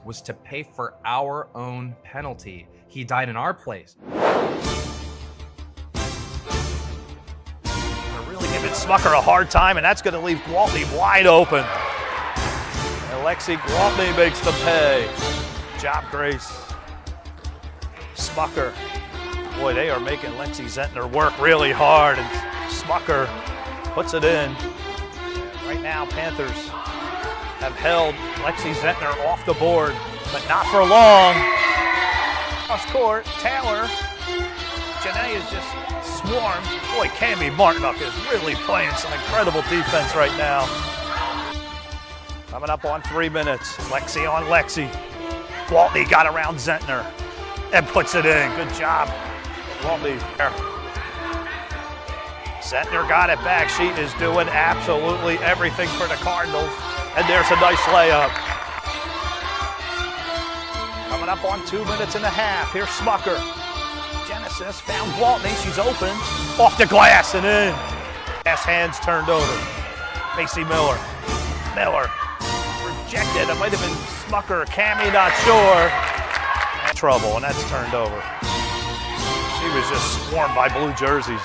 was to pay for our own penalty. He died in our place. They're really giving Musser a hard time, and that's going to leave Gwaltney wide open. Gwaltney makes the pay. Job, Grace. Musser. Boy, they are making Lexi Zentner work really hard, and Musser puts it in. Right now, Panthers have held Lexi Zentner off the board, but not for long. Cross court, Taylor. Janae is just swarmed. Boy, Cammy Martinook is really playing some incredible defense right now. Coming up on 3 minutes. Lexi on Lexi. Gwaltney got around Zentner and puts it in. Good job, Gwaltney. Zentner got it back. She is doing absolutely everything for the Cardinals. And there's a nice layup. Coming up on 2 minutes and a half. Here's Musser. Genesis found Gwaltney. She's open. Off the glass and in. Pass hands turned over. Macy Miller. Rejected. It might have been Musser or Cammy, not sure. Trouble, and that's turned over. She was just swarmed by blue jerseys.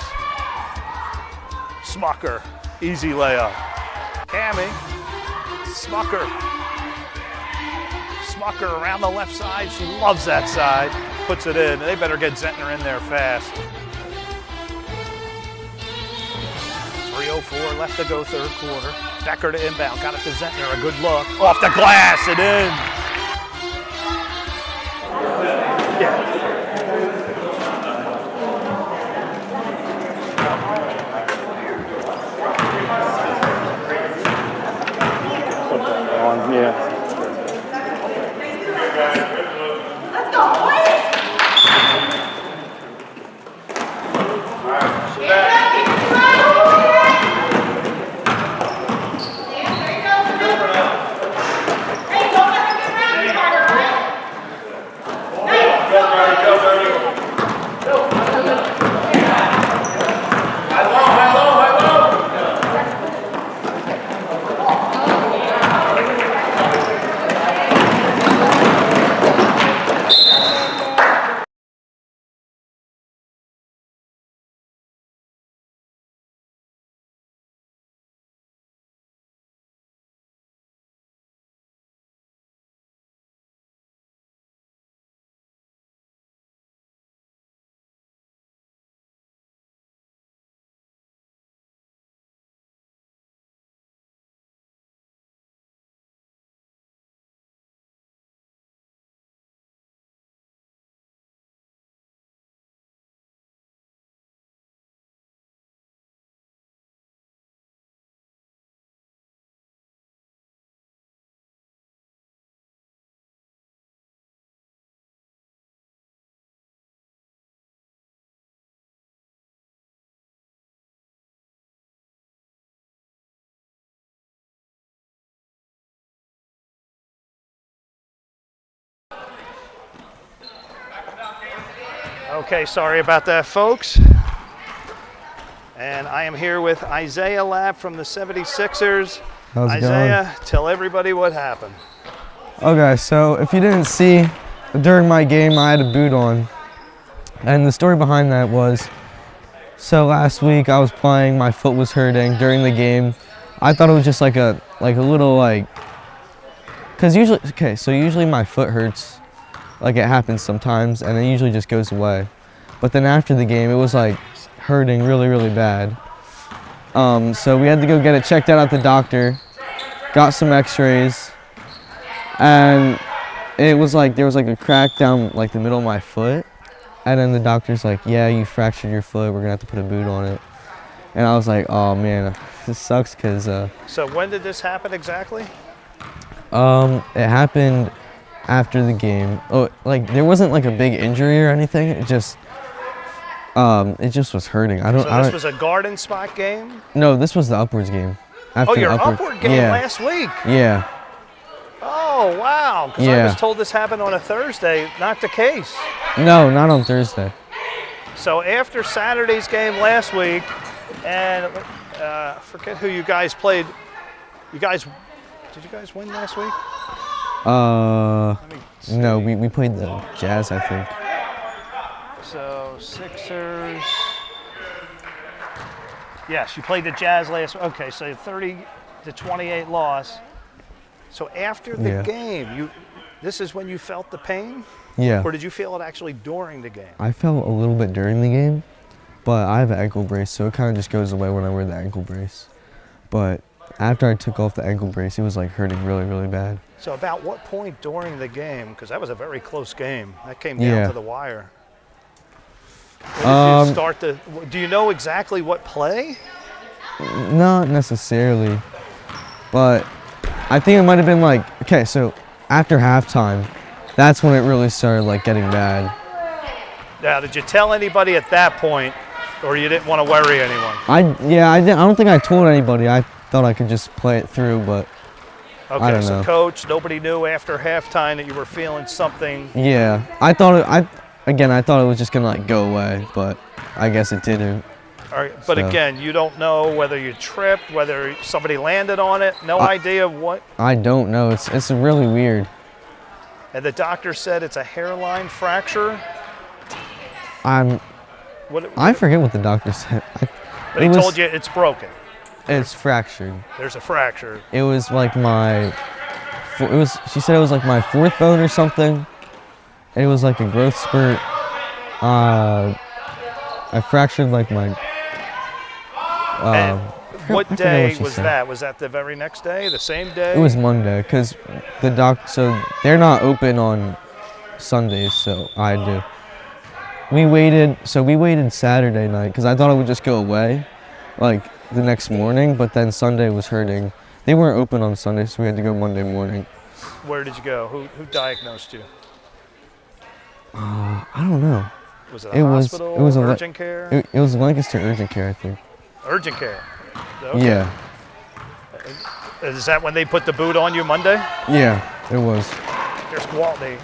Musser, easy layup. Cammy, Musser around the left side. She loves that side. Puts it in. They better get Zentner in there fast. 3:04 left to go, third quarter. Becker to inbound. Got it to Zentner. A good look. Off the glass and in. Yeah. Yeah. Let's go, boys! Okay, sorry about that, folks. And I am here with Isaiah Lapp from the 76ers. How's it Isaiah, tell everybody what happened. Okay, so if you didn't see, during my game I had a boot on. And the story behind that was, so last week I was playing, my foot was hurting during the game. I thought it was just like a little cause usually my foot hurts, like it happens sometimes, and it usually just goes away. But then after the game, it was like hurting really, really bad. So we had to go get it checked out at the doctor, got some x-rays, and it was like, there was like a crack down like the middle of my foot. And then the doctor's like, yeah, you fractured your foot, we're gonna have to put a boot on it. And I was like, oh man, this sucks, cause So when did this happen exactly? it happened after the game. Oh, like there wasn't like a big injury or anything. It just was hurting. So this was a garden spot game? No, this was the upwards game. Oh, your upward game last week? Yeah. Oh, wow. Because I was told this happened on a Thursday. Not the case. No, not on Thursday. So after Saturday's game last week, and forget who you guys played. Did you guys win last week? Let me No, we played the Jazz, I think. So Sixers. Yes, you played the Jazz last. Okay, so 30-28 loss. So after the game, this is when you felt the pain? Yeah. Or did you feel it actually during the game? I felt a little bit during the game, but I have an ankle brace, so it kind of just goes away when I wear the ankle brace. But after I took off the ankle brace, it was like hurting really, really bad. So about what point during the game, because that was a very close game, that came down to the wire. When did you start do you know exactly what play? Not necessarily, but I think it might have been like, okay, so after halftime, that's when it really started like getting bad. Now, did you tell anybody at that point, or you didn't want to worry anyone? I don't think I told anybody. I thought I could just play it through, but okay, I don't so know. coach, nobody knew after halftime that you were feeling something. Yeah, I thought it was just gonna like go away, but I guess it didn't. All right, but again, you don't know whether you tripped, whether somebody landed on it. No idea what. I don't know. It's really weird. And the doctor said it's a hairline fracture. I forget what the doctor said. They told you it's broken. It's fractured. There's a fracture. It was like she said it was like my fourth bone or something. It was like a growth spurt. I fractured like my. And what day was said. that? Was that the very next day? The same day? It was Monday, because so they're not open on Sundays, so I do. We waited Saturday night, because I thought it would just go away, like the next morning, but then Sunday was hurting. They weren't open on Sunday, so we had to go Monday morning. Where did you go? Who diagnosed you? I don't know. Was it a hospital? It was urgent care? It was Lancaster Urgent Care, I think. Urgent care? Okay. Yeah. Is that when they put the boot on you Monday? Yeah, it was. There's Gwaltney.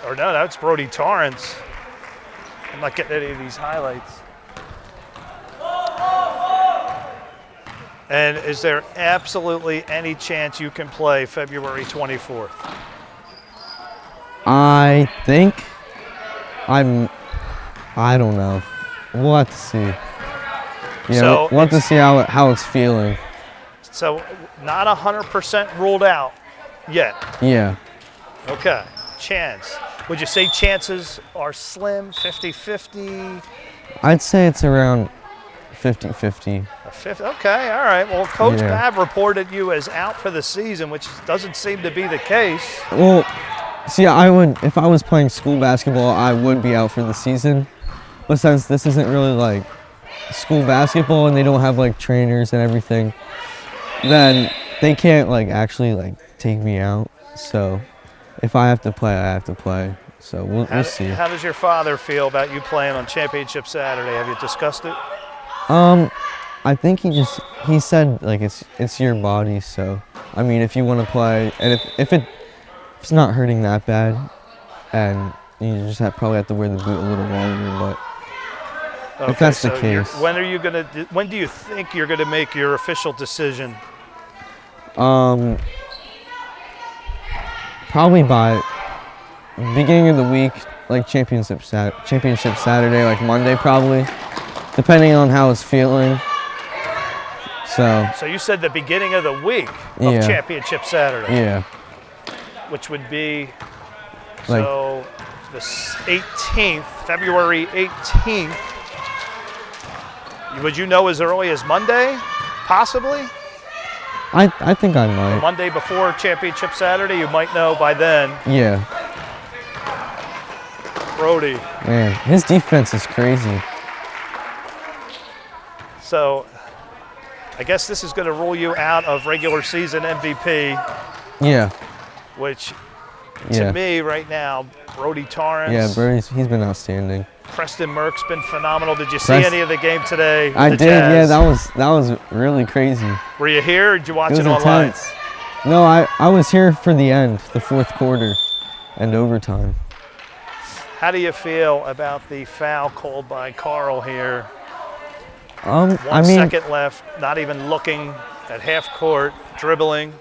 Or no, that's Brody Torrance. I'm not getting any of these highlights. And is there absolutely any chance you can play February 24th? I think I don't know. We'll have to see. Yeah, so we'll have to see how it's feeling. So not 100% ruled out yet? Yeah. Okay. Chance. Would you say chances are slim, 50-50? I'd say it's around 50-50. Okay, all right. Well, Coach Babb reported you as out for the season, which doesn't seem to be the case. Well, see, if I was playing school basketball, I would be out for the season. But since this isn't really like school basketball and they don't have like trainers and everything, then they can't like actually like take me out. So if I have to play, I have to play. So we'll see. How does your father feel about you playing on Championship Saturday? Have you discussed it? I think he said like it's your body. So I mean, if you want to play, and if it's not hurting that bad, and you just probably have to wear the boot a little longer, but. Okay, if that's the case. When do you think you're gonna make your official decision? Probably by beginning of the week, like championship Saturday, like Monday probably, depending on how it's feeling. So you said the beginning of the week of Championship Saturday. Yeah. Which would be like, so the 18th, February 18th. Would you know as early as Monday, possibly? I think I might. The Monday before Championship Saturday, you might know by then. Yeah. Brody. Man, his defense is crazy. So, I guess this is going to rule you out of regular season MVP. Yeah. Which, to me, right now, Brody Torrance. Yeah, he's been outstanding. Preston Merck's been phenomenal. Did you see any of the game today? I did. Jazz? Yeah, that was really crazy. Were you here or did you watch it online? Intense. No, I was here for the end, the fourth quarter, and overtime. How do you feel about the foul called by Carl here? 1 second left, not even looking at half court, dribbling.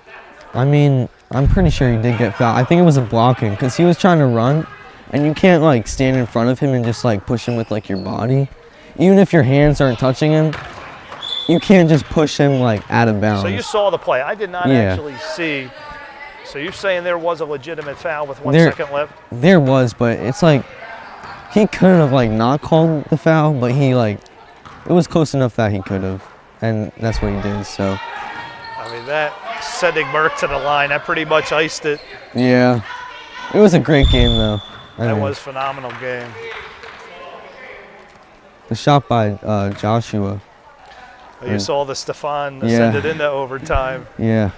I mean, I'm pretty sure he did get fouled. I think it was a blocking because he was trying to run, and you can't like stand in front of him and just like push him with like your body. Even if your hands aren't touching him, you can't just push him like out of bounds. So you saw the play. I did not actually see. So you're saying there was a legitimate foul with 1 second left? There was, but it's like he couldn't have like not called the foul, but he like it was close enough that he could have, and that's what he did. So I mean, that sending Merck to the line, that pretty much iced it. yeah, it was a great game though. That was a phenomenal game. The shot by Joshua. You saw the Stefan send it into overtime. Yeah.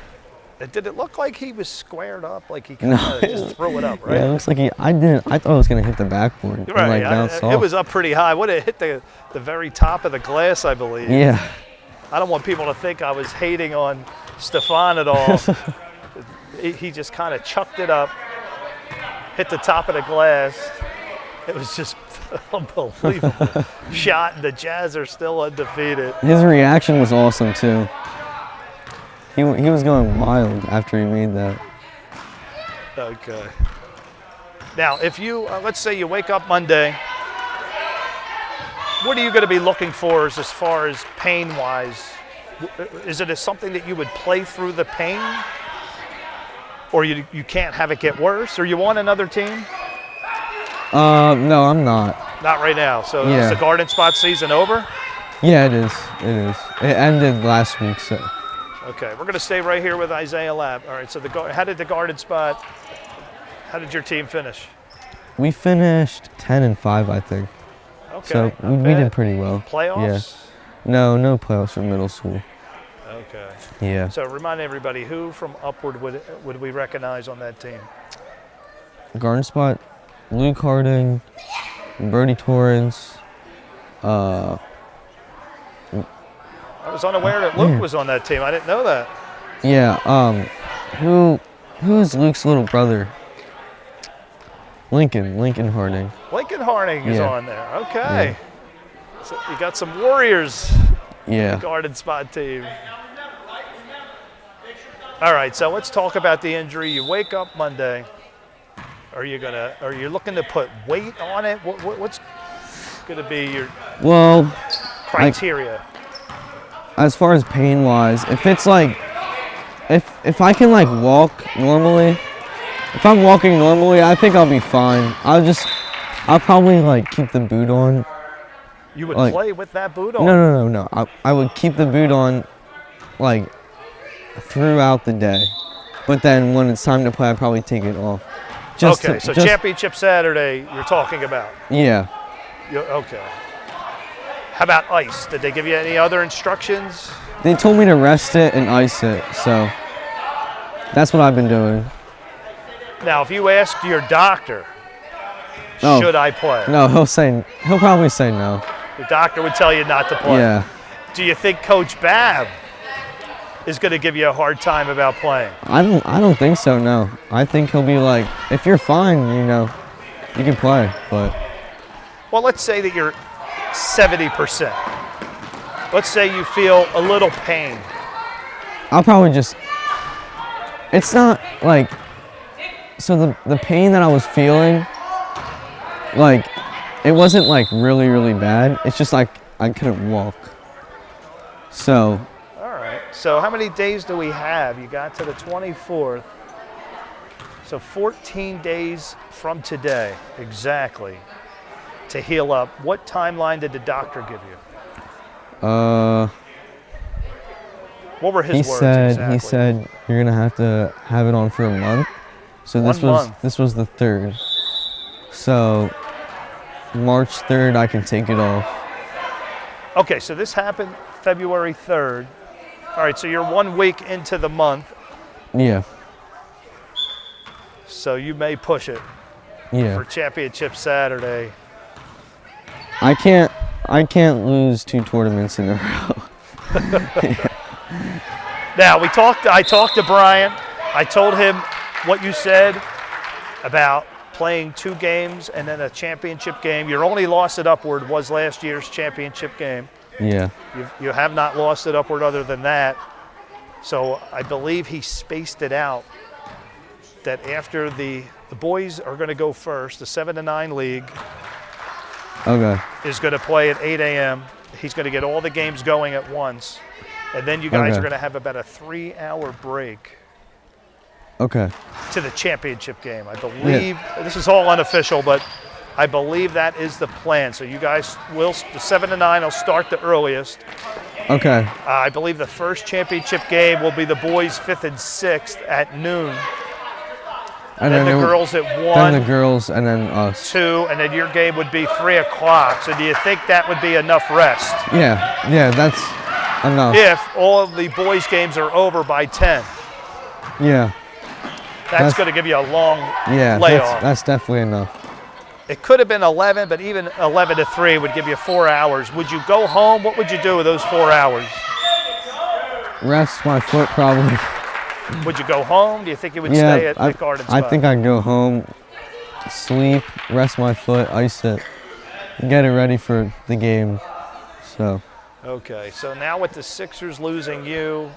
Did it look like he was squared up, like he kind of just threw it up, right? Yeah, it looks like I thought it was gonna hit the backboard. Right. And, like, bounce off. It was up pretty high. Would it hit the very top of the glass, I believe? Yeah. I don't want people to think I was hating on Stefan at all. He just kind of chucked it up, hit the top of the glass. It was just unbelievable shot, and the Jazz are still undefeated. His reaction was awesome too. He was going wild after he made that. Okay. Now, if you, let's say you wake up Monday, what are you going to be looking for as far as pain-wise? Is it something that you would play through the pain? Or you can't have it get worse? Or you want another team? No, I'm not. Not right now. So is the garden spot season over? Yeah, it is. It is. It ended last week, so. Okay, we're going to stay right here with Isaiah Lab. All right, so how did the garden spot, how did your team finish? We finished 10-5, I think. Okay. So we did pretty well. Playoffs? Yeah. No playoffs for middle school. Okay. Yeah. So remind everybody, who from Upward would we recognize on that team? Garden spot, Luke Harding, Brody Torrance. I was unaware that Luke was on that team. I didn't know that. Yeah. Who's Luke's little brother? Lincoln Harding. Lincoln Harding is on there. Okay. Yeah. So you got some Warriors. Yeah. Garden spot team. All right, so let's talk about the injury. You wake up Monday. Are you looking to put weight on it? What's going to be your criteria? As far as pain wise, if it's like, if I can like walk normally, if I'm walking normally, I think I'll be fine. I'll probably like keep the boot on. You would like, play with that boot on? No. I would keep the boot on like throughout the day. But then when it's time to play, I'd probably take it off. So Championship Saturday you're talking about? Yeah. Okay. How about ice? Did they give you any other instructions? They told me to rest it and ice it, so that's what I've been doing. Now, if you asked your doctor, should I play? No, he'll probably say no. The doctor would tell you not to play. Yeah. Do you think Coach Babb is going to give you a hard time about playing? I don't think so, no. I think he'll be like, if you're fine, you can play, but. Well, let's say that you're 70%. Let's say you feel a little pain. I'll probably it's not like, so the pain that I was feeling, like, it wasn't like really, really bad. It's just like I couldn't walk. So. All right. So how many days do we have? You got to the 24th. So 14 days from today, exactly, to heal up. What timeline did the doctor give you? What were his words exactly? He said you're gonna have to have it on for a month. So this was the 3rd. So March 3rd, I can take it off. Okay, so this happened February 3rd. All right, so you're 1 week into the month. Yeah. So you may push it. Yeah. For Championship Saturday. I can't lose 2 tournaments in a row. Yeah. Now I talked to Brian. I told him what you said about playing 2 games and then a championship game. Your only loss at Upward was last year's championship game. Yeah. You have not lost at Upward other than that. So I believe he spaced it out that after the boys are going to go first, the 7 to 9 league is going to play at 8 a.m. He's going to get all the games going at once. And then you guys are going to have about a 3-hour break. Okay. To the championship game. I believe, this is all unofficial, but I believe that is the plan. So you guys will, the 7 to 9 will start the earliest. Okay. I believe the first championship game will be the boys 5th and 6th at noon. And then the girls at 1. Then the girls and then us. 2, and then your game would be 3 o'clock. So do you think that would be enough rest? Yeah, that's enough. If all of the boys' games are over by 10. Yeah. That's going to give you a long layoff. That's definitely enough. It could have been 11, but even 11 to 3 would give you 4 hours. Would you go home? What would you do with those 4 hours? Rest my foot, probably. Would you go home? Do you think you would stay at the garden spot? I think I'd go home, sleep, rest my foot, ice it, get it ready for the game. So. Okay, so now with the Sixers losing you,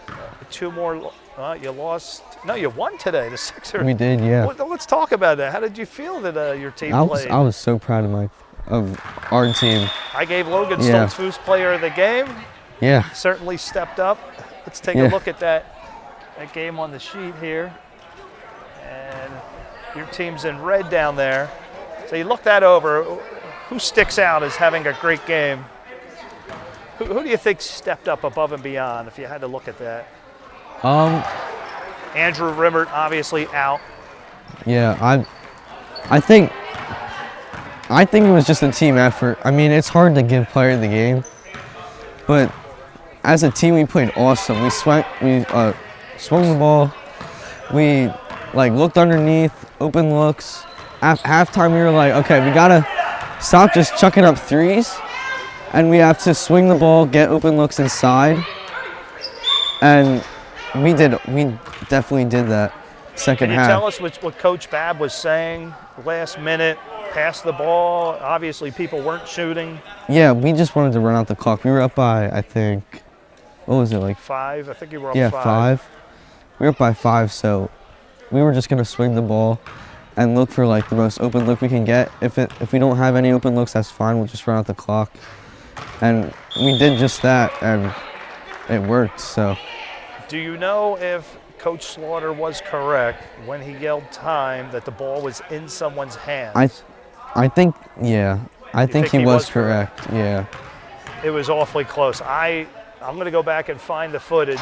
2 more, you lost. No, you won today, the Sixers. We did, yeah. Let's talk about that. How did you feel that your team played? I was so proud of our team. I gave Logan Stoltzfus player of the game. Yeah. Certainly stepped up. Let's take a look at that game on the sheet here. And your team's in red down there. So you look that over. Who sticks out as having a great game? Who do you think stepped up above and beyond, if you had to look at that? Andrew Rimmert obviously out. Yeah, I think it was just a team effort. I mean, it's hard to give player of the game, but as a team we played awesome. We swung the ball. We looked underneath, open looks. At halftime we were like, okay, we gotta stop just chucking up threes, and we have to swing the ball, get open looks inside, and we definitely did that second half. Can you tell us what Coach Babb was saying last minute? Pass the ball. Obviously, people weren't shooting. Yeah, we just wanted to run out the clock. We were up by, I think, what was it, like 5? I think you were up 5. Yeah, 5. We were up by 5, so we were just gonna swing the ball and look for the most open look we can get. If we don't have any open looks, that's fine. We'll just run out the clock, and we did just that, and it worked. So. Do you know if Coach Slaughter was correct when he yelled time that the ball was in someone's hands? I think, yeah. I think he was correct, yeah. It was awfully close. I'm going to go back and find the footage.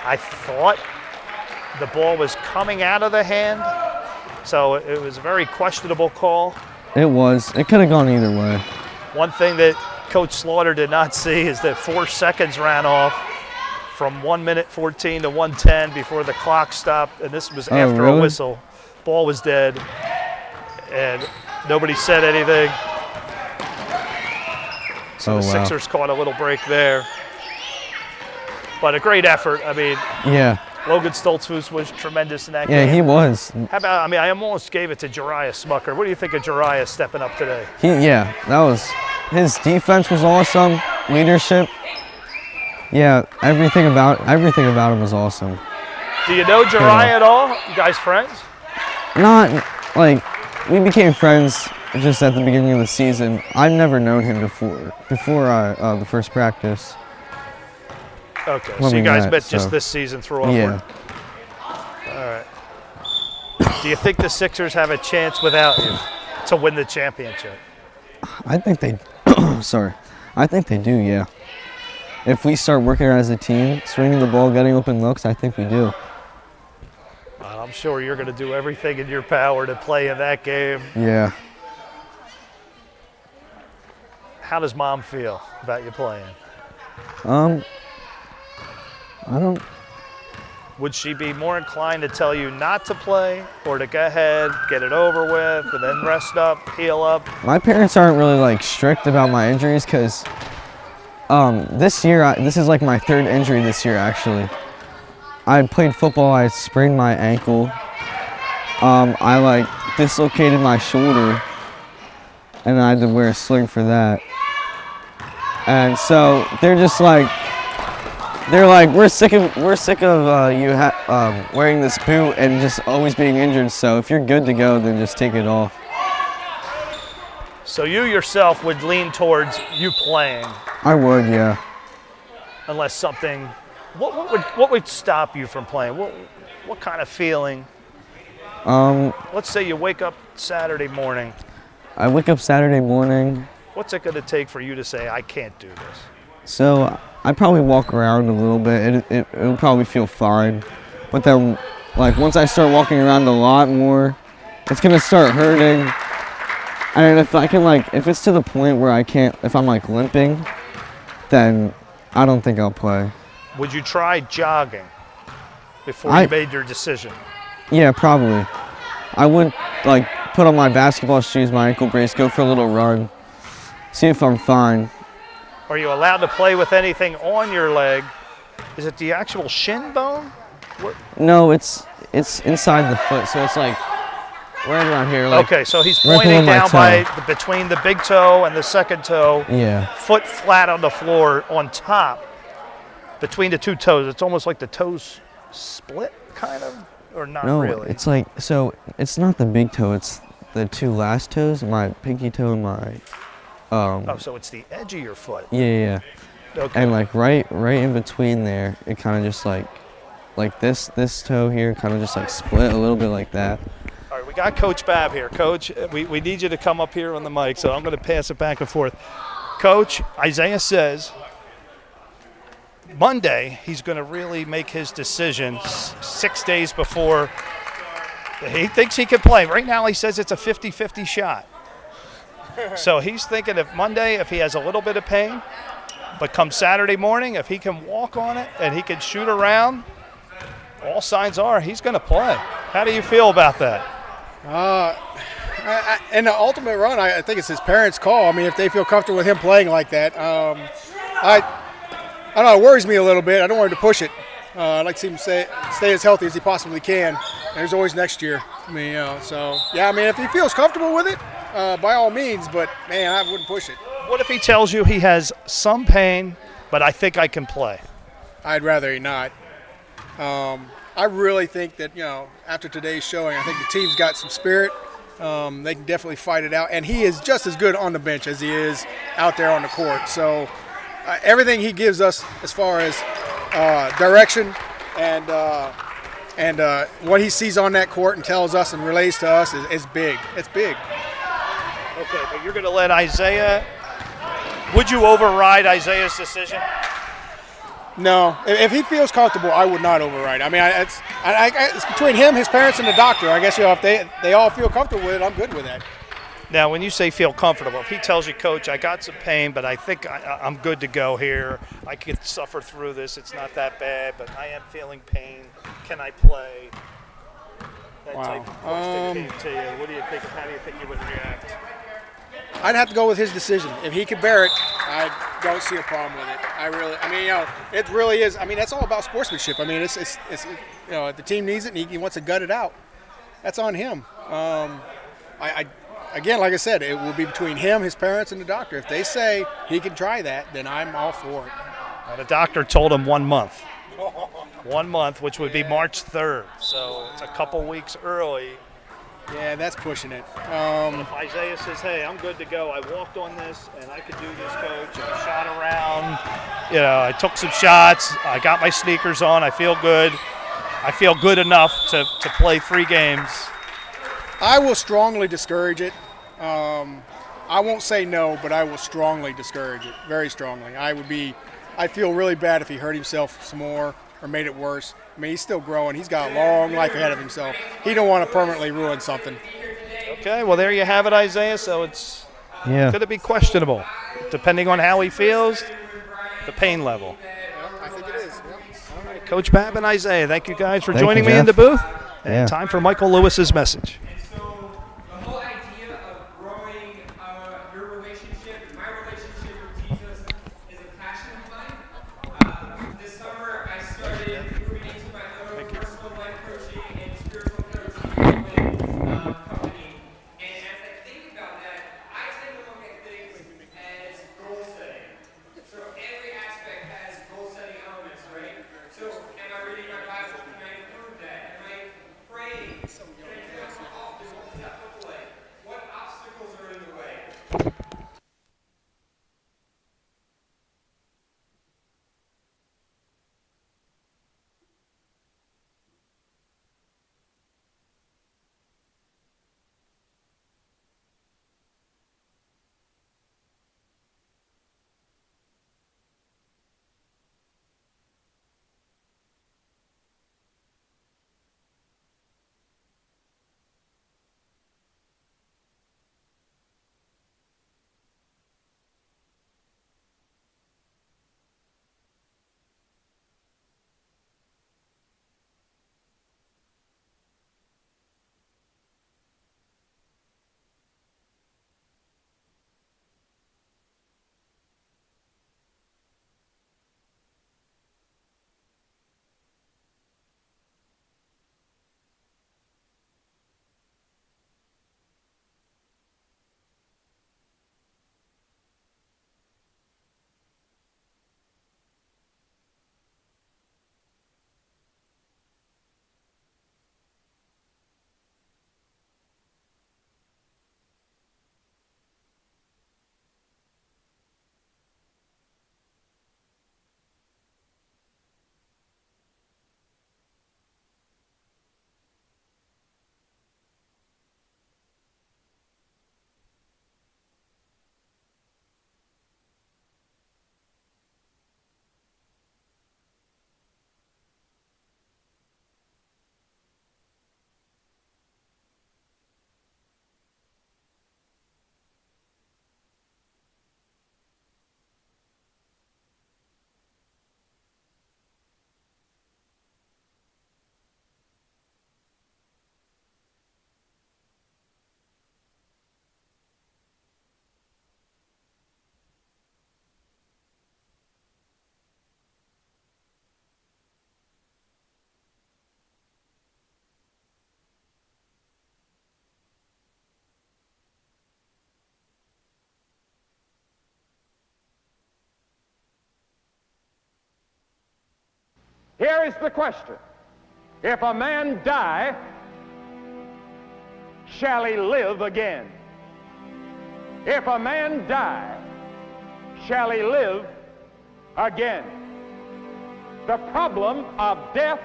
I thought the ball was coming out of the hand, so it was a very questionable call. It was. It could have gone either way. One thing that Coach Slaughter did not see is that 4 seconds ran off from 1:14 to 1:10 before the clock stopped, and this was after a whistle. Ball was dead, and nobody said anything. So the Sixers caught a little break there. But a great effort. I mean, Logan Stoltzfus was tremendous in that game. Yeah, he was. How about, I almost gave it to Jariah Smucker. What do you think of Jariah stepping up today? His defense was awesome, leadership. Yeah, everything about him was awesome. Do you know Jariah at all? You guys friends? Not, we became friends just at the beginning of the season. I've never known him before the first practice. Okay, so you guys met just this season through Auburn? Yeah. All right. Do you think the Sixers have a chance without you to win the championship? I think they, I think they do, yeah. If we start working as a team, swinging the ball, getting open looks, I think we do. I'm sure you're going to do everything in your power to play in that game. Yeah. How does Mom feel about you playing? I don't. Would she be more inclined to tell you not to play or to go ahead, get it over with, and then rest up, heal up? My parents aren't really strict about my injuries because this year, this is my 3rd injury this year actually. I played football, I sprained my ankle. I dislocated my shoulder and I had to wear a sling for that. And so they're just They're like, we're sick of you wearing this boot and just always being injured. So if you're good to go, then just take it off. So you yourself would lean towards you playing? I would, yeah. Unless something, what would stop you from playing? What kind of feeling? Let's say you wake up Saturday morning. I wake up Saturday morning. What's it going to take for you to say, I can't do this? So I probably walk around a little bit. It'll probably feel fine. But then, like, once I start walking around a lot more, it's going to start hurting. And if I can, like, if it's to the point where I can't, if I'm, like, limping, then I don't think I'll play. Would you try jogging before you made your decision? Yeah, probably. I would, like, put on my basketball shoes, my ankle brace, go for a little run, see if I'm fine. Are you allowed to play with anything on your leg? Is it the actual shin bone? No, it's inside the foot, so it's like right around here. Like, okay, so he's pointing down between the big toe and the second toe. Yeah. Foot flat on the floor on top, between the two toes. It's almost like the toes split, kind of, or not really? No, it's like, so it's not the big toe, it's the two last toes, my pinky toe and my... so it's the edge of your foot. Yeah. Okay. And like right in between there, it kind of just like this toe here kind of just like split a little bit like that. All right, we got Coach Babb here. Coach, we need you to come up here on the mic, so I'm going to pass it back and forth. Coach, Isaiah says Monday he's going to really make his decision 6 days before he thinks he can play. Right now he says it's a 50-50 shot. So he's thinking if Monday, if he has a little bit of pain, but come Saturday morning, if he can walk on it and he can shoot around, all signs are he's going to play. How do you feel about that? In the ultimate run, I think it's his parents' call. I mean, if they feel comfortable with him playing like that, I don't know, it worries me a little bit. I don't want him to push it. I'd like to see him stay as healthy as he possibly can. And there's always next year. I mean, so, yeah, I mean, if he feels comfortable with it, by all means, but, man, I wouldn't push it. What if he tells you he has some pain, but I think I can play? I'd rather he not. I really think that, after today's showing, I think the team's got some spirit. They can definitely fight it out. And he is just as good on the bench as he is out there on the court. So everything he gives us as far as direction and what he sees on that court and tells us and relays to us is big. It's big. Okay, but you're going to let Isaiah – would you override Isaiah's decision? No. If he feels comfortable, I would not override. I mean, it's between him, his parents, and the doctor. I guess, if they all feel comfortable with it, I'm good with that. Now, when you say feel comfortable, if he tells you, Coach, I got some pain, but I think I'm good to go here. I can suffer through this. It's not that bad, but I am feeling pain. Can I play? That type of question came to you. What do you think? How do you think you would react? I'd have to go with his decision. If he could bear it, I don't see a problem with it. It really is. I mean, that's all about sportsmanship. I mean, it's if the team needs it and he wants to gut it out, that's on him. Again, like I said, it will be between him, his parents, and the doctor. If they say he can try that, then I'm all for it. Now, the doctor told him 1 month. 1 month, which would be March 3rd. So it's a couple weeks early. Yeah, that's pushing it. If Isaiah says, hey, I'm good to go. I walked on this, and I could do this, Coach. I shot around. I took some shots. I got my sneakers on. I feel good. I feel good enough to play 3 games. I will strongly discourage it. I won't say no, but I will strongly discourage it, very strongly. I'd feel really bad if he hurt himself some more or made it worse. I mean, he's still growing. He's got a long life ahead of himself. He don't want to permanently ruin something. Okay, well, there you have it, Isaiah. So it's going to be questionable, depending on how he feels, the pain level. Yeah, I think it is. Yeah. All right, Coach Babb and Isaiah, thank you guys for joining me in the booth. And time for Michael Lewis's message. Here is the question. If a man die, shall he live again? If a man die, shall he live again? The problem of death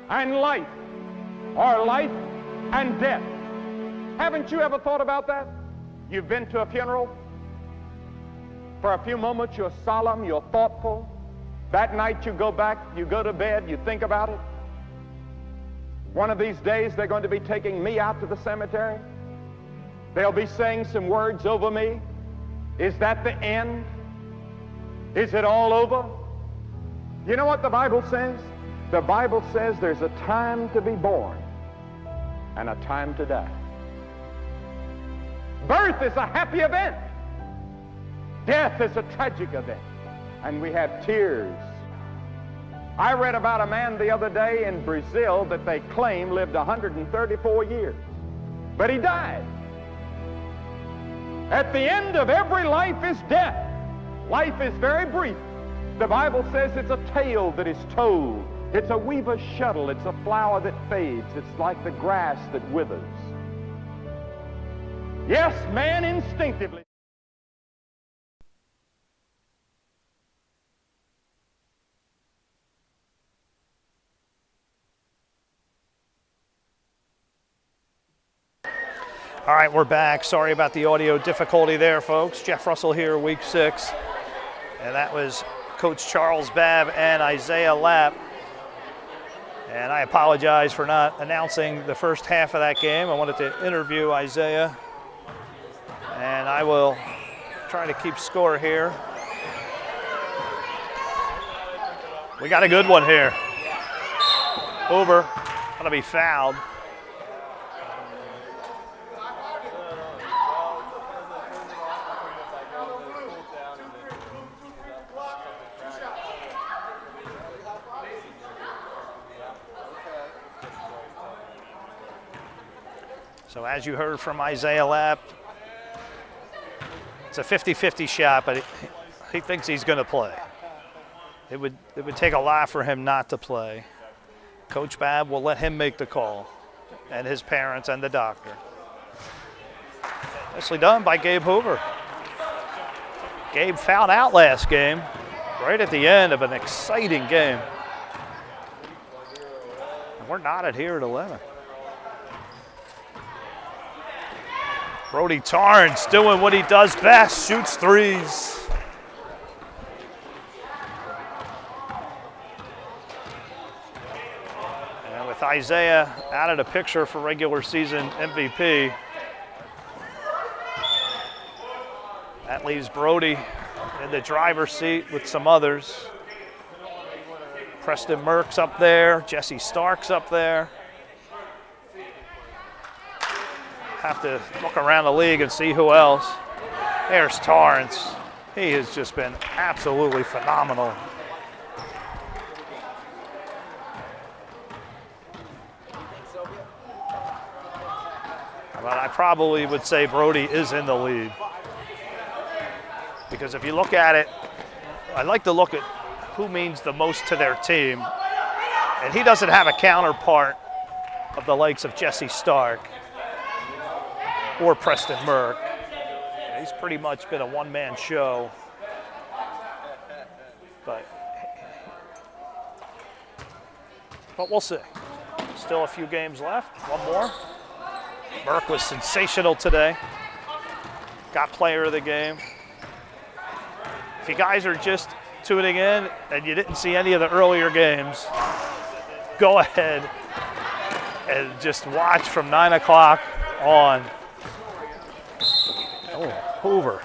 and life, or life and death. Haven't you ever thought about that? You've been to a funeral. For a few moments you're solemn, you're thoughtful. That night you go back, you go to bed, you think about it. One of these days they're going to be taking me out to the cemetery. They'll be saying some words over me. Is that the end? Is it all over? You know what the Bible says? The Bible says there's a time to be born and a time to die. Birth is a happy event. Death is a tragic event. And we have tears. I read about a man the other day in Brazil that they claim lived 134 years. But he died. At the end of every life is death. Life is very brief. The Bible says it's a tale that is told. It's a weaver's shuttle. It's a flower that fades. It's like the grass that withers. Yes, man instinctively. All right, we're back. Sorry about the audio difficulty there, folks. Jeff Russell here, week 6. And that was Coach Charles Babb and Isaiah Lapp. And I apologize for not announcing the first half of that game. I wanted to interview Isaiah. And I will try to keep score here. We got a good one here. Over. Going to be fouled. So as you heard from Isaiah Lapp, it's a 50-50 shot, but he thinks he's going to play. It would take a lot for him not to play. Coach Babb will let him make the call, and his parents and the doctor. Nicely done by Gabe Hoover. Gabe fouled out last game, right at the end of an exciting game. And we're knotted here at 11. Brody Torrance doing what he does best, shoots threes. And with Isaiah out of the picture for regular season MVP, that leaves Brody in the driver's seat with some others. Preston Merck's up there, Jesse Stark's up there. Have to look around the league and see who else. There's Torrance. He has just been absolutely phenomenal. But I probably would say Brody is in the lead. Because if you look at it, I like to look at who means the most to their team. And he doesn't have a counterpart of the likes of Jesse Stark or Preston Merck. He's pretty much been a one-man show. But we'll see. Still a few games left. One more. Merck was sensational today. Got player of the game. If you guys are just tuning in and you didn't see any of the earlier games, go ahead and just watch from 9 o'clock on. Oh, Hoover.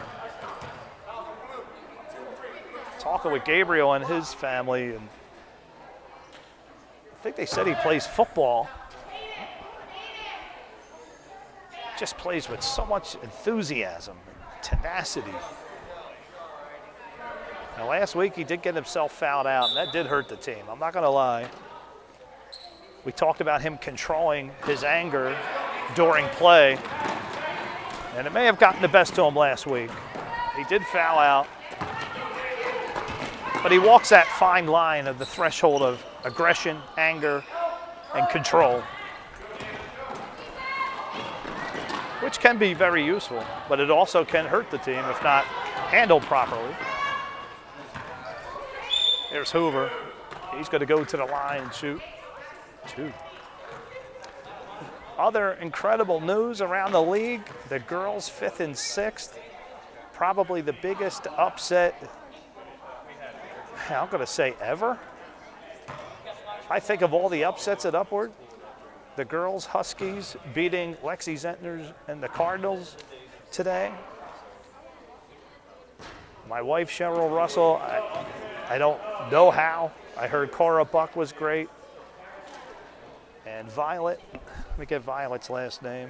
Talking with Gabriel and his family, and I think they said he plays football. Just plays with so much enthusiasm and tenacity. Now, last week he did get himself fouled out, and that did hurt the team. I'm not going to lie. We talked about him controlling his anger during play, and it may have gotten the best to him last week. He did foul out, but he walks that fine line of the threshold of aggression, anger, and control, which can be very useful, but it also can hurt the team if not handled properly. There's Hoover. He's going to go to the line and shoot. Two. Other incredible news around the league, the girls 5th and 6th, probably the biggest upset, I'm going to say ever. I think of all the upsets at Upward, the girls Huskies beating Lexi Zentner's and the Cardinals today. My wife Cheryl Russell, I don't know how. I heard Cora Buck was great. And Violet, let me get Violet's last name.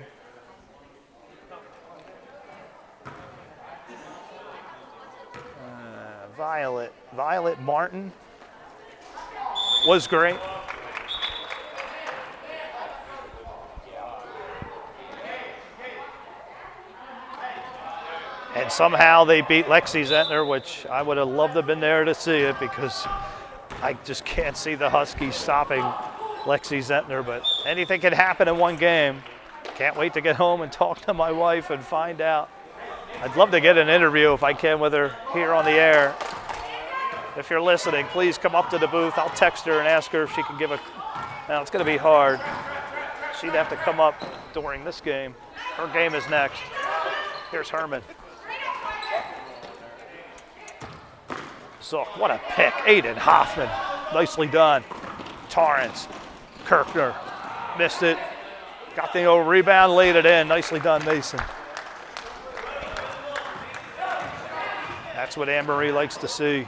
Violet Martin was great. And somehow they beat Lexi Zentner, which I would have loved to have been there to see it because I just can't see the Huskies stopping Lexi Zentner, but anything can happen in one game. Can't wait to get home and talk to my wife and find out. I'd love to get an interview if I can with her here on the air. If you're listening, please come up to the booth. I'll text her and ask her if she can give a, now it's gonna be hard. She'd have to come up during this game. Her game is next. Here's Herman. So what a pick, Aidan Hoffmann, nicely done. Torrance, Kirkner, missed it. Got the old rebound, laid it in, nicely done, Mason. That's what Annmarie likes to see.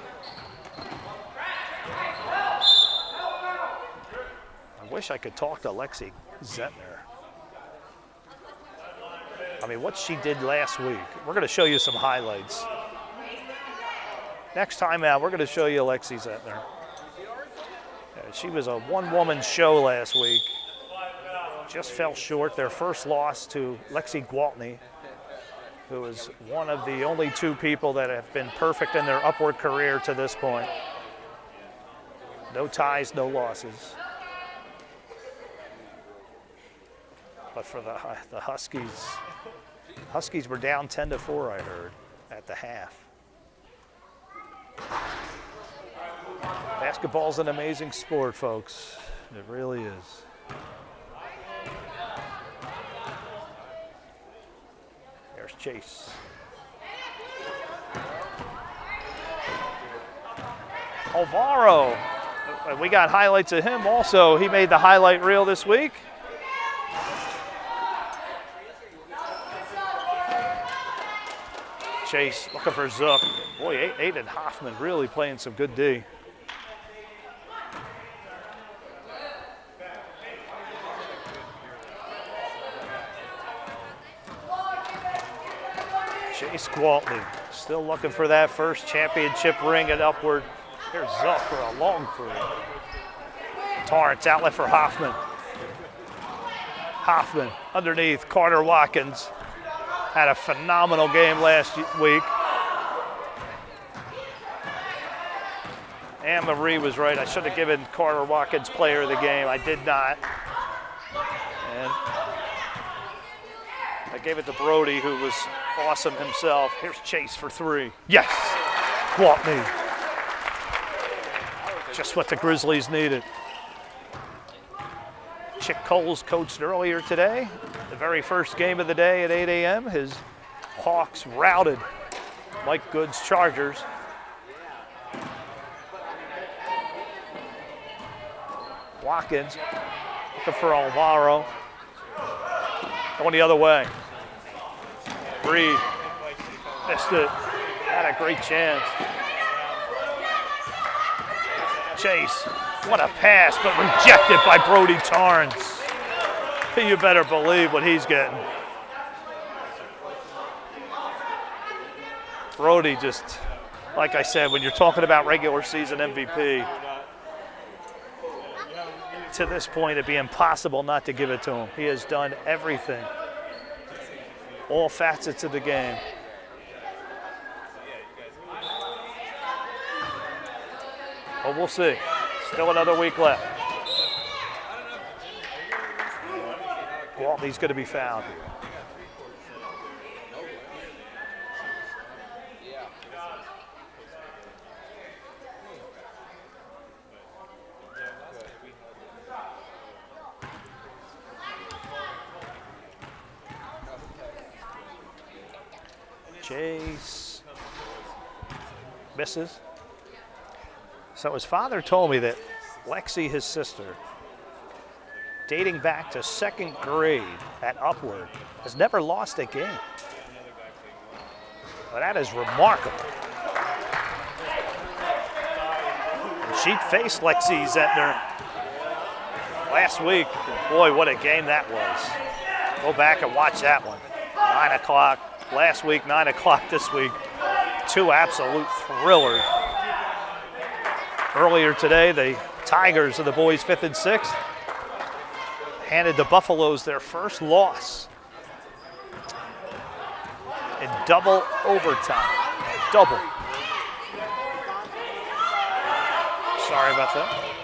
I wish I could talk to Lexi Zentner. I mean, what she did last week. We're gonna show you some highlights. Next time out, we're going to show you Lexi Zentner. She was a one-woman show last week. Just fell short. Their first loss to Lexi Gwaltney, who is one of the only 2 people that have been perfect in their Upward career to this point. No ties, no losses. But for the Huskies, Huskies were down 10-4, I heard, at the half. Basketball's an amazing sport, folks. It really is. There's Chase. Alvaro, we got highlights of him also. He made the highlight reel this week. Chase looking for Zook. Boy, Aidan Hoffmann really playing some good D. Chase Gwaltney still looking for that first championship ring at Upward. Here's Zook for a long three. Torrance outlet for Hoffmann. Hoffmann underneath Carter Watkins. Had a phenomenal game last week. Annmarie was right. I should have given Carter Watkins player of the game. I did not. And I gave it to Brody, who was awesome himself. Here's Chase for three. Yes! Gwaltney. Just what the Grizzlies needed. Chick Coles coached earlier today. The very first game of the day at 8 a.m. His Hawks routed Mike Good's Chargers. Watkins looking for Alvaro. Going the other way. Bree missed it. Had a great chance. Chase, what a pass, but rejected by Brody Torrance. You better believe what he's getting. Brody just, like I said, when you're talking about regular season MVP, to this point it'd be impossible not to give it to him. He has done everything. All facets of the game. But we'll see. Still another week left. Gwaltney's going to be fouled here. Chase misses. So his father told me that Lexi, his sister, dating back to second grade at Upward, has never lost a game. Well, that is remarkable. And she faced Lexi Zentner last week. Boy, what a game that was. Go back and watch that one. 9 o'clock last week, 9 o'clock this week. Two absolute thrillers. Earlier today, the Tigers of the boys 5th and 6th handed the Buffaloes their first loss in double overtime. Double. Sorry about that.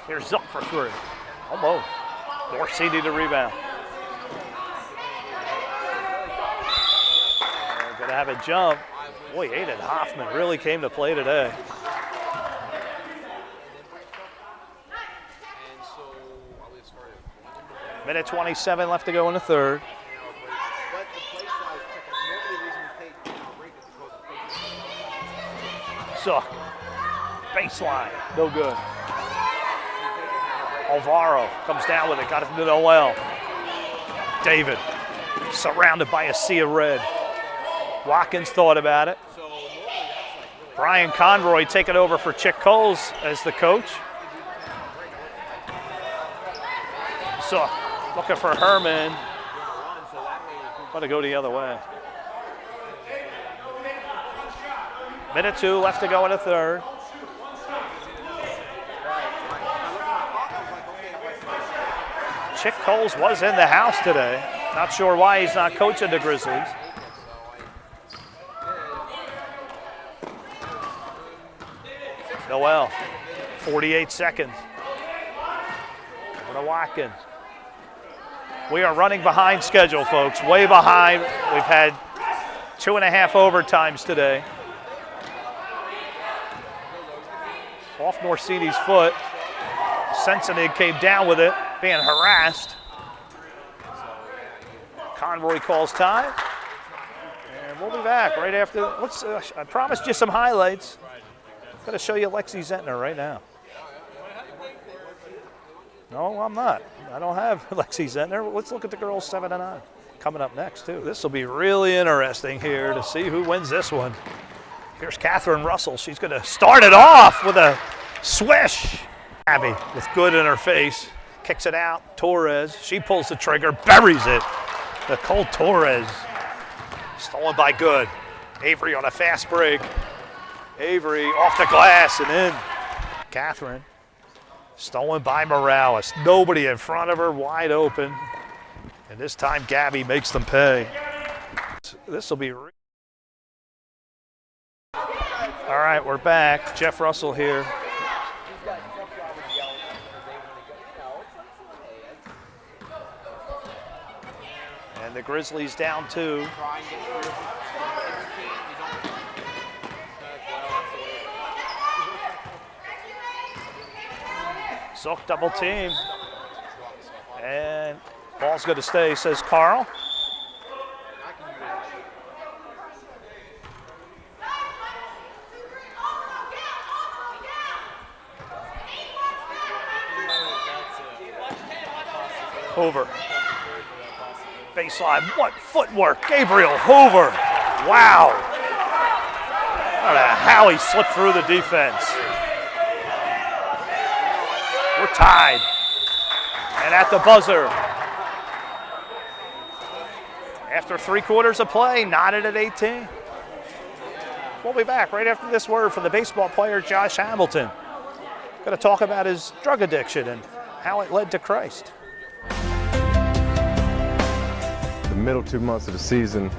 Here's Zook for three. Almost. Norcini to rebound. They're going to have a jump. Boy, Aidan Hoffmann really came to play today. Minute 27 left to go in the third. Zook, baseline, no good. Alvaro comes down with it, got it to Noel. David, surrounded by a sea of red. Watkins thought about it. Brian Conroy taking over for Chick Coles as the coach. Zook looking for Herman. Want to go the other way. Minute 2 left to go in the third. Chick Coles was in the house today. Not sure why he's not coaching the Grizzlies. Noel, 48 seconds. Over to Watkins. We are running behind schedule, folks, way behind. We've had 2.5 overtimes today. Off Norcini's foot. Sensinig came down with it, being harassed. Conroy calls time. And we'll be back right after. I promised you some highlights. I'm going to show you Lexi Zentner right now. No, I'm not. I don't have Lexi Zentner. Let's look at the girls 7 and 9. Coming up next, too. This will be really interesting here to see who wins this one. Here's Catherine Russell. She's going to start it off with a swish. Abby with good in her face. Kicks it out. Torres. She pulls the trigger. Buries it. Nicole Torres. Stolen by Good. Avery on a fast break. Avery off the glass and in. Catherine. Stolen by Morales. Nobody in front of her, wide open. And this time Gabby makes them pay. This will be. All right, we're back. Jeff Russell here. And the Grizzlies down 2. Zook double team. And ball's going to stay, says Carl. Hoover. Baseline, what footwork, Gabriel Hoover. Wow. I don't know how he slipped through the defense. We're tied. And at the buzzer, after 3 quarters of play, knotted at 18. We'll be back right after this word from the baseball player Josh Hamilton. Going to talk about his drug addiction and how it led to Christ. The middle 2 months of the season,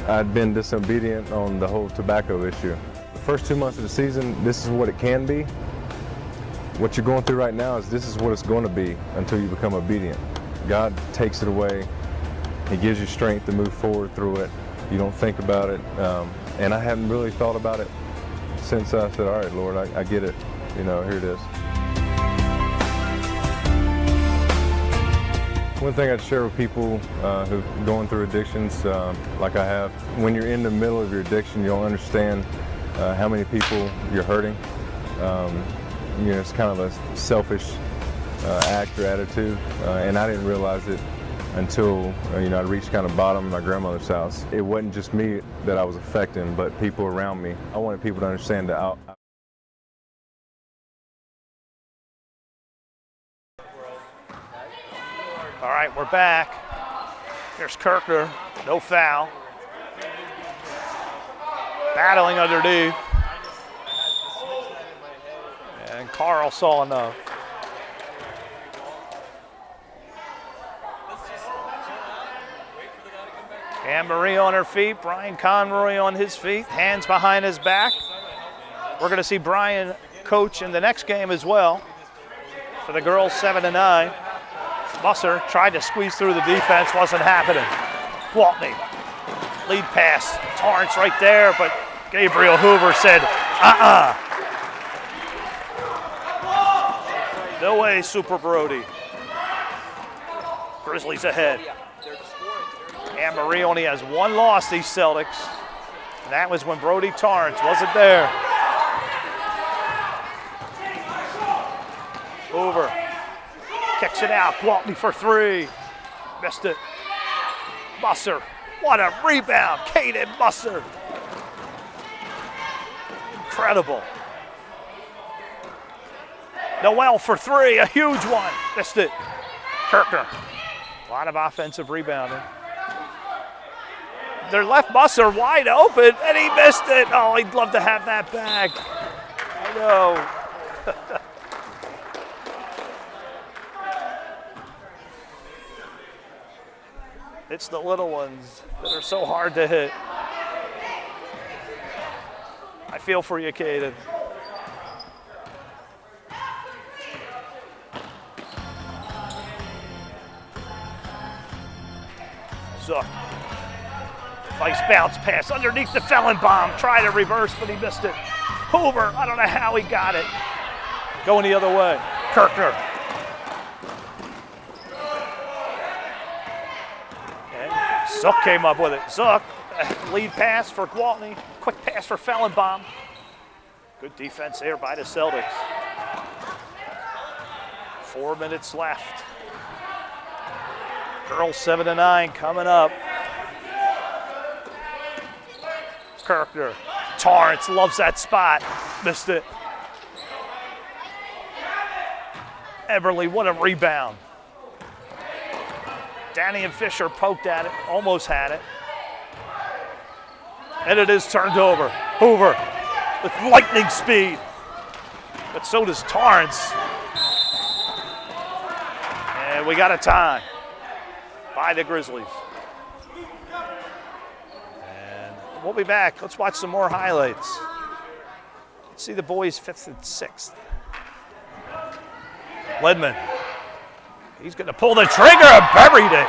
I'd been disobedient on the whole tobacco issue. The first 2 months of the season, this is what it can be. What you're going through right now is this is what it's going to be until you become obedient. God takes it away. He gives you strength to move forward through it. You don't think about it. And I hadn't really thought about it since I said, all right, Lord, I get it. You know, here it is. One thing I'd share with people who are going through addictions like I have, when you're in the middle of your addiction, you don't understand how many people you're hurting. You know, it's kind of a selfish act or attitude, and I didn't realize it until you know, I reached kind of bottom of my grandmother's house. It wasn't just me that I was affecting, but people around me. I wanted people to understand that All right, we're back. Here's Kirkner, no foul. Battling underneath. And Carl saw enough. Annmarie on her feet, Brian Conroy on his feet, hands behind his back. We're going to see Brian coach in the next game as well for the girls 7 and 9. Musser tried to squeeze through the defense, wasn't happening. Gwaltney, lead pass, Torrance right there, but Gabriel Hoover said, no way, Super Brody. Grizzlies ahead. Annmarie only has 1 loss, these Celtics. And that was when Brody Torrance wasn't there. Hoover kicks it out. Gwaltney for 3. Missed it. Musser. What a rebound. Caden Musser. Incredible. Noel for 3. A huge one. Missed it. Kirkner. A lot of offensive rebounding. Their left Musser wide open, and he missed it. Oh, he'd love to have that back. I know. It's the little ones that are so hard to hit. I feel for you, Caden. Zook. Nice bounce pass underneath the Fellenbaum. Tried to reverse, but he missed it. Hoover, I don't know how he got it. Going the other way. Kirkner. And Zook came up with it. Zook, lead pass for Gwaltney. Quick pass for Fellenbaum. Good defense there by the Celtics. 4 minutes left. Girls 7-9 coming up. Kirkner. Torrance loves that spot. Missed it. Eberly, what a rebound. Dannion Fisher poked at it, almost had it. And it is turned over. Hoover with lightning speed. But so does Torrance. And we got a tie by the Grizzlies. And we'll be back. Let's watch some more highlights. Let's see the boys 5th and 6th. Ledman. He's going to pull the trigger and buried it.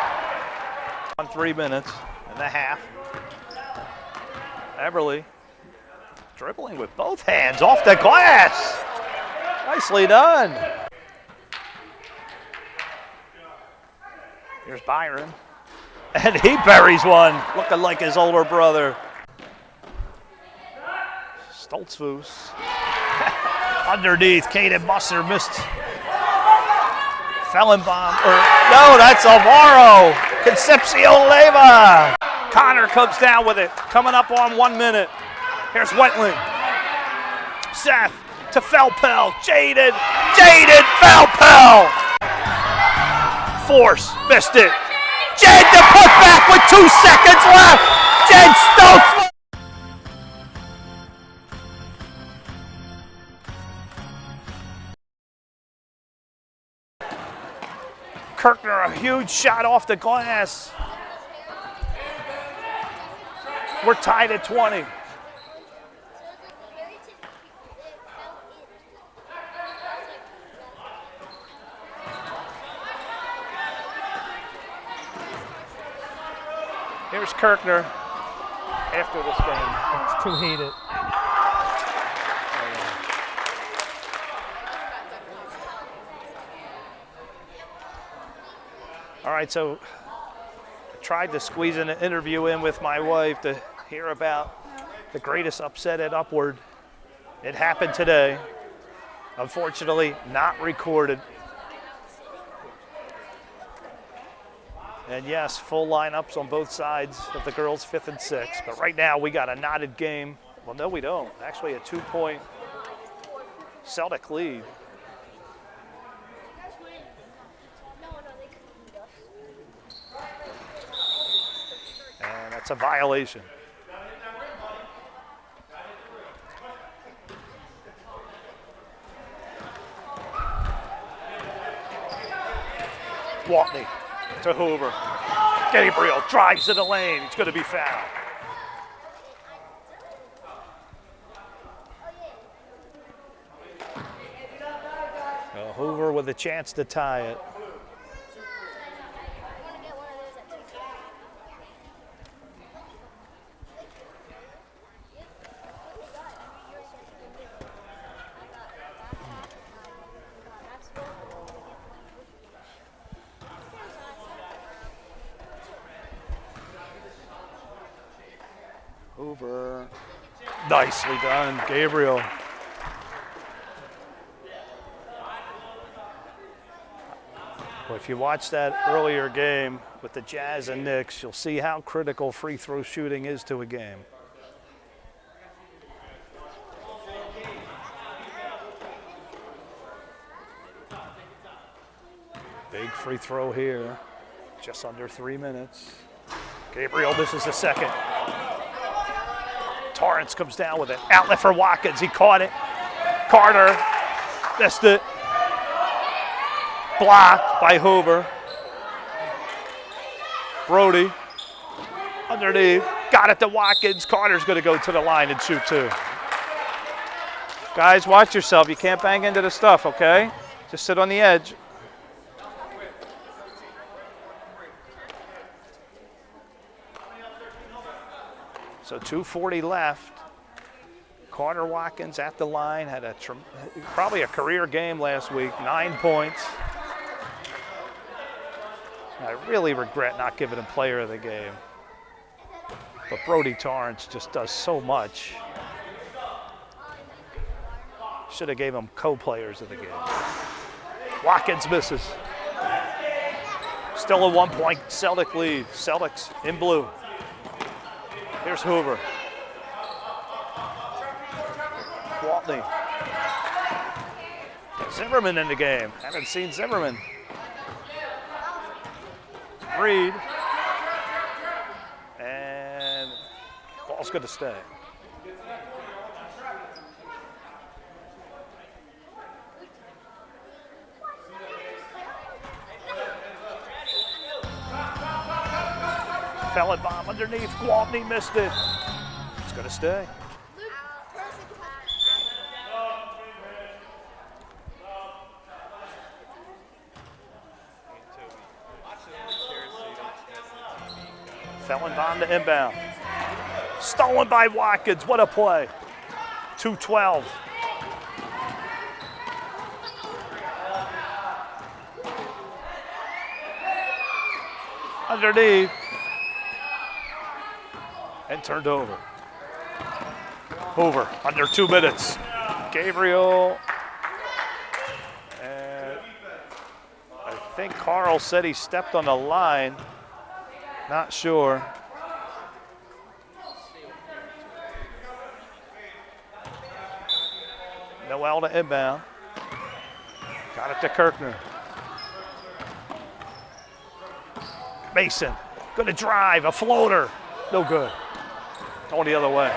On 3 minutes and a half. Eberly dribbling with both hands off the glass. Nicely done. Here's Byron. And he buries one, looking like his older brother. Stoltzfus. Underneath, Caden Musser missed. Fellenbaum, no, that's Alvaro. Concepcion Leyva. Connor comes down with it, coming up on 1 minute. Here's Whitley. Seth to Felpel. Jaden. Felpel. Force, missed it. Jed to put back with 2 seconds left. Jed Stokes. Kirkner, a huge shot off the glass. We're tied at 20. Here's Kirkner after this game. It's too heated. All right, so I tried to squeeze an interview in with my wife to hear about the greatest upset at Upward. It happened today. Unfortunately, not recorded. And yes, full lineups on both sides of the girls' 5th and 6th. But right now, we got a knotted game. Well, no, we don't. Actually, a 2-point Celtic lead. And that's a violation. Gwaltney to Hoover. Gabriel drives to the lane. He's going to be fouled. Hoover with a chance to tie it. Hoover, nicely done, Gabriel. Well, if you watch that earlier game with the Jazz and Knicks, you'll see how critical free throw shooting is to a game. Big free throw here, just under 3 minutes. Gabriel misses the second. Torrance comes down with it. Outlet for Watkins. He caught it. Carter missed it. Blocked by Hoover. Brody underneath. Got it to Watkins. Carter's going to go to the line and shoot 2. Guys, watch yourself. You can't bang into the stuff, okay? Just sit on the edge. So 2:40 left. Carter Watkins at the line, had probably a career game last week, 9 points. I really regret not giving him player of the game. But Brody Torrance just does so much. Should have gave him co-players of the game. Watkins misses. Still a 1-point Celtic lead. Celtics in blue. Here's Hoover. Gwaltney. Zimmerman in the game. Haven't seen Zimmerman. Reed. And ball's good to stay. Fellenbaum underneath. Gwaltney missed it. It's going to stay. Fellenbaum to inbound. Stolen by Watkins. What a play. 2:12. Underneath. And turned over. Hoover, under 2 minutes. Gabriel. And I think Carl said he stepped on the line. Not sure. Noel to inbound. Got it to Kirkner. Mason, gonna drive, a floater. No good. Going the other way.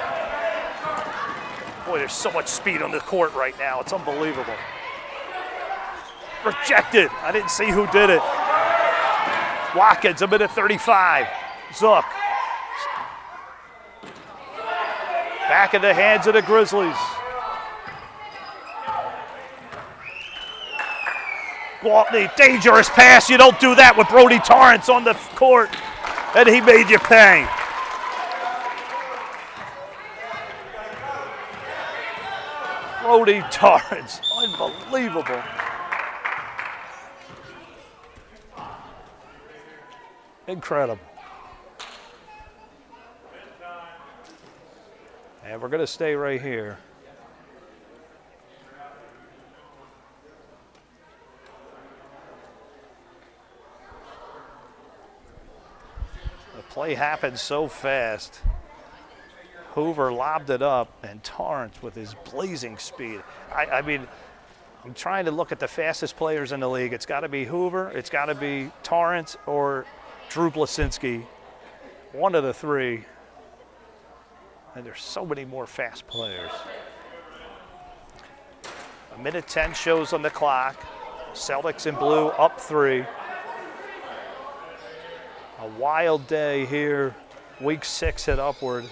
Boy, there's so much speed on the court right now. It's unbelievable. Rejected. I didn't see who did it. Watkins, a minute 35. Zook. Back in the hands of the Grizzlies. Gwaltney, dangerous pass. You don't do that with Brody Torrance on the court. And he made you pay. Brody Torrance, unbelievable. Incredible. And we're going to stay right here. The play happened so fast. Hoover lobbed it up, and Torrance with his blazing speed. I mean, I'm trying to look at the fastest players in the league. It's got to be Hoover, it's got to be Torrance, or Drew Blasinski. One of the three. And there's so many more fast players. A minute 10 shows on the clock. Celtics in blue, up 3. A wild day here. Week 6 at Upward.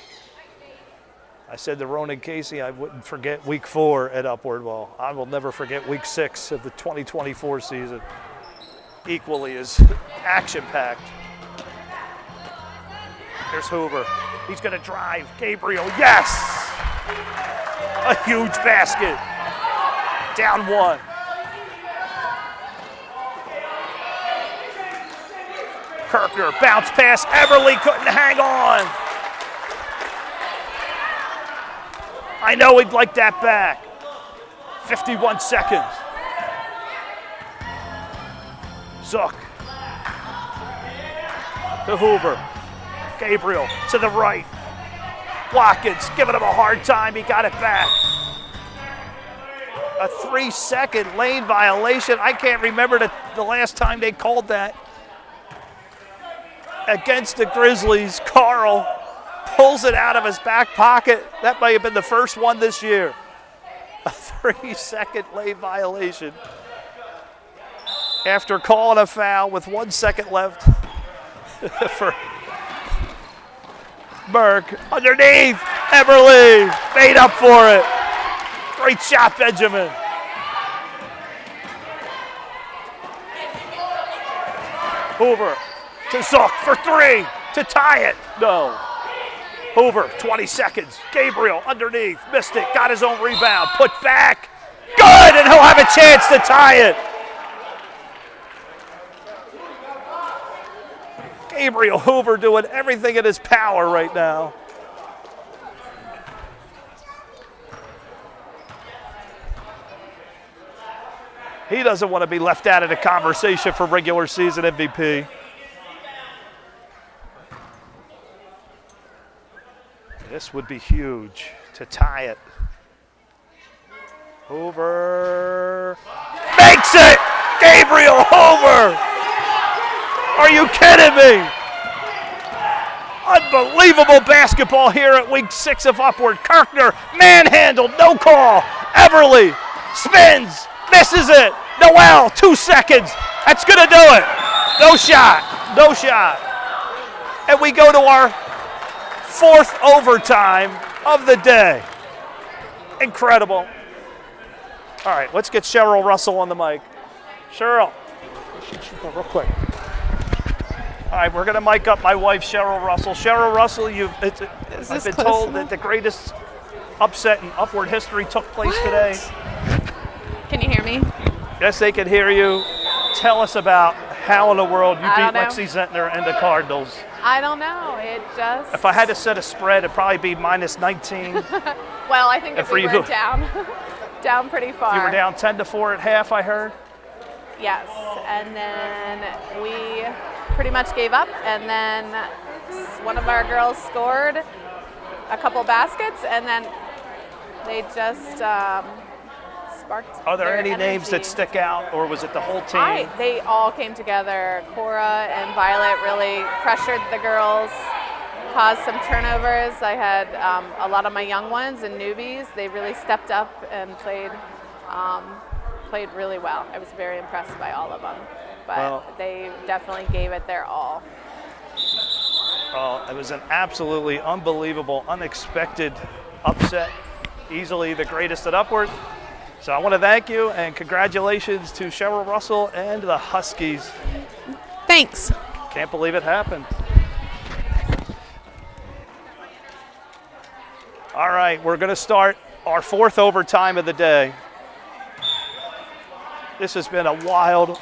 I said to Ronan Casey I wouldn't forget week 4 at Upward. Well, I will never forget week 6 of the 2024 season. Equally as action-packed. Here's Hoover. He's going to drive. Gabriel, yes! A huge basket. Down 1. Kirkner, bounce pass. Eberly couldn't hang on. I know he'd like that back. 51 seconds. Zook. To Hoover. Gabriel to the right. Watkins giving him a hard time. He got it back. A 3-second lane violation. I can't remember the last time they called that. Against the Grizzlies, Carl pulls it out of his back pocket. That might have been the first one this year. A 3-second lane violation. After calling a foul with 1 second left for Burke. Underneath, Eberly made up for it. Great shot, Benjamin. Hoover to Zook for 3 to tie it. No. Hoover, 20 seconds. Gabriel underneath, missed it, got his own rebound, put back. Good, and he'll have a chance to tie it. Gabriel Hoover doing everything in his power right now. He doesn't want to be left out of the conversation for regular season MVP. This would be huge to tie it. Hoover makes it! Gabriel Hoover! Are you kidding me? Unbelievable basketball here at week 6 of Upward. Kirkner manhandled, no call. Eberly spins, misses it. Noel, 2 seconds. That's gonna do it. No shot, no shot. And we go to our 4th overtime of the day. Incredible. All right, let's get Cheryl Russell on the mic. Cheryl, real quick. All right, we're gonna mic up my wife, Cheryl Russell. Cheryl Russell, I've been told that the greatest upset in Upward history took place today. Can you hear me? Yes, they can hear you. Tell us about how in the world you beat Lexi Zentner and the Cardinals. I don't know. It just. If I had to set a spread, it'd probably be -19. Well, I think if we were down, down pretty far. You were down 10-4 at half, I heard. Yes, and then we pretty much gave up, and then one of our girls scored a couple baskets, and then they just sparked. Are there their any energy. names that stick out, or was it the whole team? They all came together. Cora and Violet really pressured the girls, caused some turnovers. I had a lot of my young ones and newbies. They really stepped up and played really well. I was very impressed by all of them, but they definitely gave it their all. It was an absolutely unbelievable, unexpected upset. Easily the greatest at Upward. So I want to thank you and congratulations to Cheryl Russell and the Huskies. Thanks. Can't believe it happened. All right, we're going to start our 4th overtime of the day. This has been a wild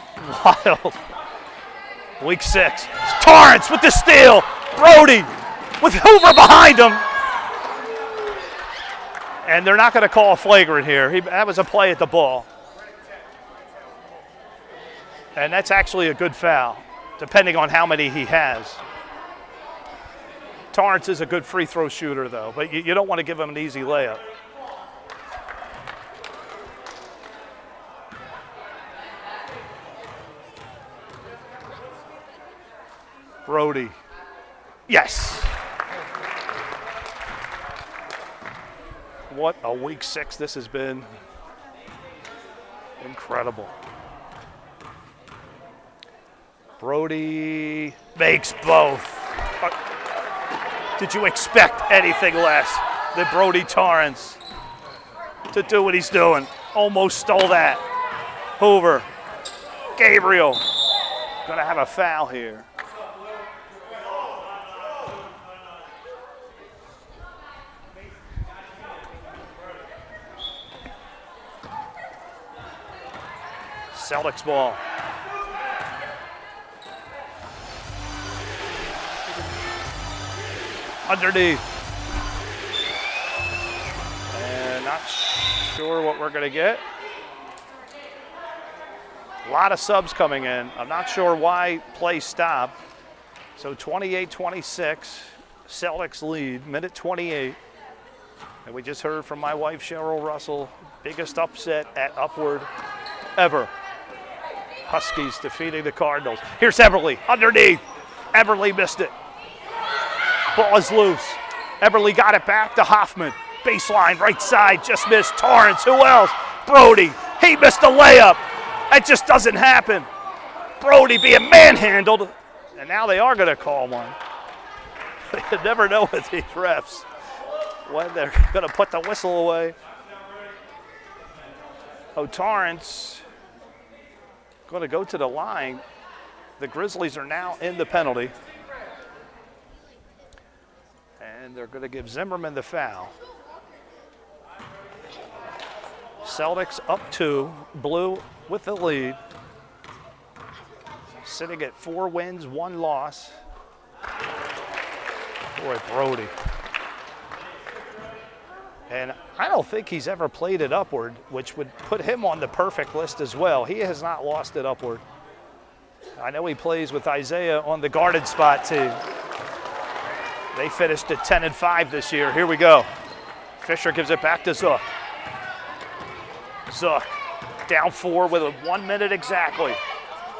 week 6. Torrance with the steal. Brody with Hoover behind him. And they're not going to call a flagrant here. That was a play at the ball. And that's actually a good foul, depending on how many he has. Torrance is a good free throw shooter, though, but you don't want to give him an easy layup. Brody. Yes. What a week 6 this has been. Incredible. Brody makes both. Did you expect anything less than Brody Torrance to do what he's doing? Almost stole that. Hoover. Gabriel. Gonna have a foul here. Celtics ball. Underneath. And not sure what we're going to get. A lot of subs coming in. I'm not sure why play stopped. So 28-26, Celtics lead, minute 28. And we just heard from my wife, Cheryl Russell, biggest upset at Upward ever. Huskies defeating the Cardinals. Here's Eberly, underneath. Eberly missed it. Ball is loose. Eberly got it back to Hoffmann. Baseline, right side, just missed. Torrance, who else? Brody, he missed a layup. That just doesn't happen. Brody being manhandled. And now they are going to call one. You never know with these refs when they're going to put the whistle away. Oh, Torrance going to go to the line. The Grizzlies are now in the penalty. And they're going to give Zimmerman the foul. Celtics up 2, Blue with the lead. Sitting at 4 wins, 1 loss. Boy, Brody. And I don't think he's ever played it upward, which would put him on the perfect list as well. He has not lost it upward. I know he plays with Isaiah on the guarded spot too. They finished at 10-5 this year. Here we go. Fisher gives it back to Zook. Zook down 4 with 1 minute exactly.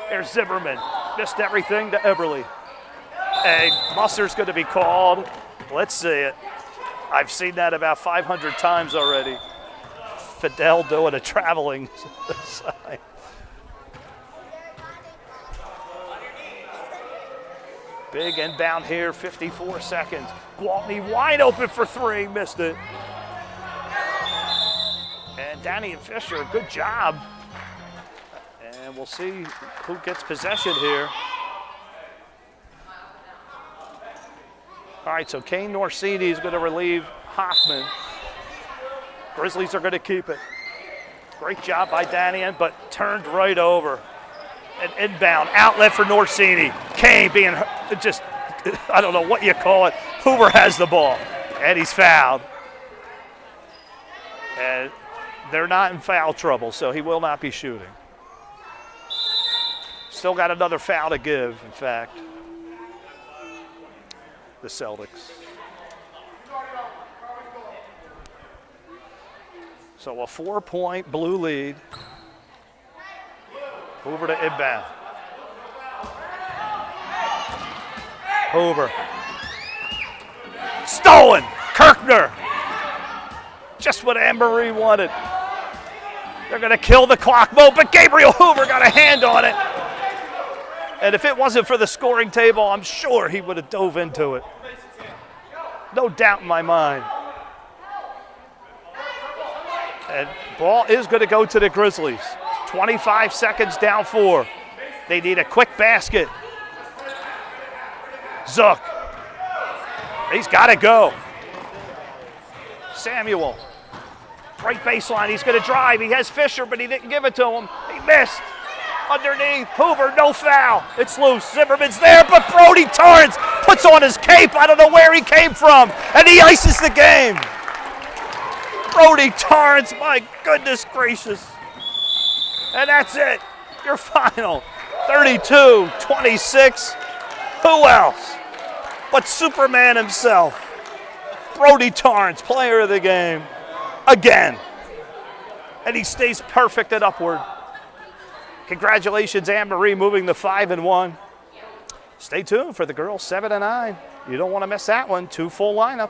There's Zimmerman. Missed everything to Eberly. And Musser's going to be called. Let's see it. I've seen that about 500 times already. Fidel doing a traveling side. Big inbound here, 54 seconds. Gwaltney wide open for 3, missed it. And Dannion Fisher, good job. And we'll see who gets possession here. All right, so Kane Norcini is going to relieve Hoffmann. Grizzlies are going to keep it. Great job by Dannion, but turned right over. An inbound outlet for Norcini. Kane being just, I don't know what you call it. Hoover has the ball, and he's fouled. And they're not in foul trouble, so he will not be shooting. Still got another foul to give, in fact. The Celtics. So a 4-point Blue lead. Hoover to inbound. Hoover. Stolen! Kirkner! Just what Annmarie wanted. They're going to kill the clock mode, but Gabriel Hoover got a hand on it. And if it wasn't for the scoring table, I'm sure he would have dove into it. No doubt in my mind. And ball is going to go to the Grizzlies. 25 seconds down 4. They need a quick basket. Zook. He's got to go. Samuel. Right baseline. He's going to drive. He has Fisher, but he didn't give it to him. He missed. Underneath. Hoover, no foul. It's loose. Zimmerman's there, but Brody Torrance puts on his cape. I don't know where he came from. And he ices the game. Brody Torrance, my goodness gracious. And that's it. Your final 32-26. Who else but Superman himself? Brody Torrance, player of the game, again. And he stays perfect and upward. Congratulations, Annmarie, moving to 5-1. Stay tuned for the girls 7-9. You don't want to miss that one. 2 full lineups.